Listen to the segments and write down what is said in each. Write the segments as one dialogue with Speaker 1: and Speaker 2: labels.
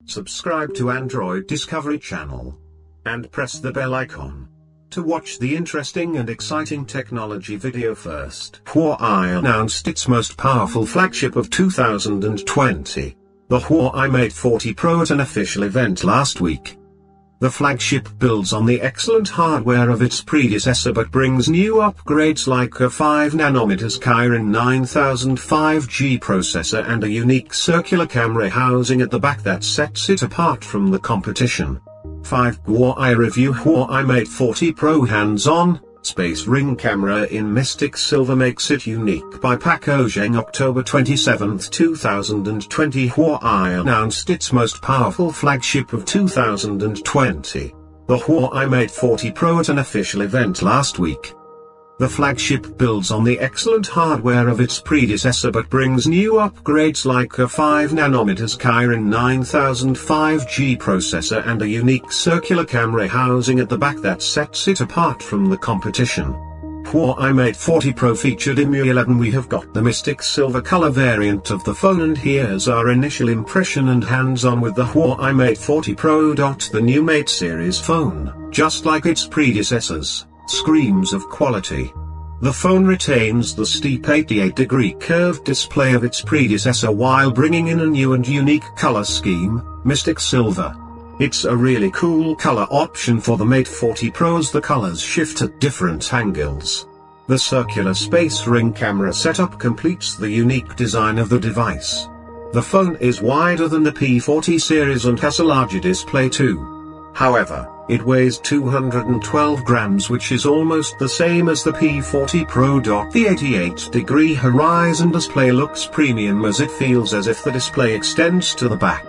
Speaker 1: Subscribe to Android Discovery Channel. And press the bell icon to watch the interesting and exciting technology video first. Huawei announced its most powerful flagship of 2020, the Huawei Mate 40 Pro at an official event last week. The flagship builds on the excellent hardware of its predecessor but brings new upgrades like a 5nm Kirin 9000 5G processor and a unique circular camera housing at the back that sets it apart from the competition. 5 Huawei review. Huawei Mate 40 Pro hands-on, space ring camera in mystic silver makes it unique by packaging. October 27, 2020. Huawei announced its most powerful flagship of 2020, the Huawei Mate 40 Pro at an official event last week. The flagship builds on the excellent hardware of its predecessor but brings new upgrades like a 5nm Kirin 9000 5G processor and a unique circular camera housing at the back that sets it apart from the competition. Huawei Mate 40 Pro featured MU11. We have got the mystic silver color variant of the phone, and here's our initial impression and hands-on with the Huawei Mate 40 Pro. The new Mate series phone, just like its predecessors, screams of quality. The phone retains the steep 88-degree curved display of its predecessor while bringing in a new and unique color scheme, mystic silver. It's a really cool color option for the Mate 40 Pro as the colors shift at different angles. The circular space ring camera setup completes the unique design of the device. The phone is wider than the P40 series and has a larger display too. However, it weighs 212 grams, which is almost the same as the P40 Pro. The 88-degree horizon display looks premium as it feels as if the display extends to the back.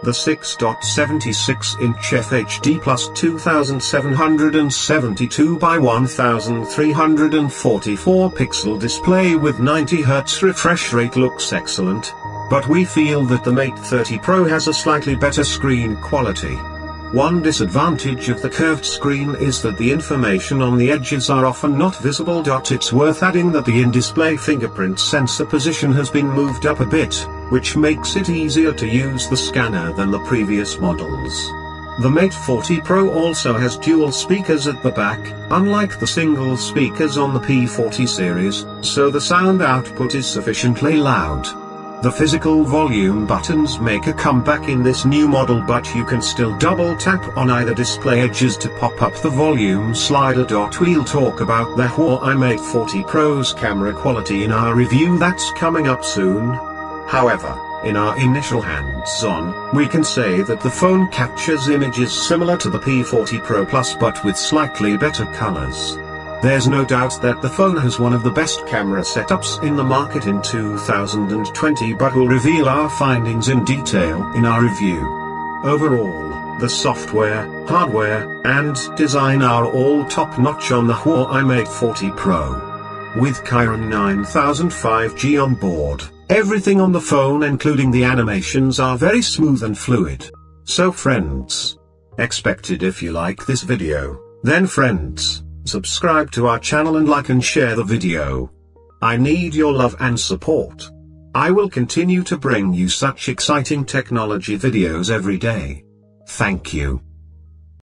Speaker 1: The 6.76-inch FHD plus 2772 by 1344 pixel display with 90Hz refresh rate looks excellent, but we feel that the Mate 30 Pro has a slightly better screen quality. One disadvantage of the curved screen is that the information on the edges are often not visible. It's worth adding that the in-display fingerprint sensor position has been moved up a bit, which makes it easier to use the scanner than the previous models. The Mate 40 Pro also has dual speakers at the back, unlike the single speakers on the P40 series, so the sound output is sufficiently loud. The physical volume buttons make a comeback in this new model, but you can still double tap on either display edges to pop up the volume slider. We'll talk about the Huawei Mate 40 Pro's camera quality in our review that's coming up soon. However, in our initial hands-on, we can say that the phone captures images similar to the P40 Pro Plus but with slightly better colors. There's no doubt that the phone has one of the best camera setups in the market in 2020, but we'll reveal our findings in detail in our review. Overall, the software, hardware, and design are all top-notch on the Huawei Mate 40 Pro. With Kirin 9000 5G on board, everything on the phone including the animations are very smooth and fluid. So friends, expected if you like this video, then friends, subscribe to our channel and like and share the video. I need your love and support. I will continue to bring you such exciting technology videos every day. Thank you.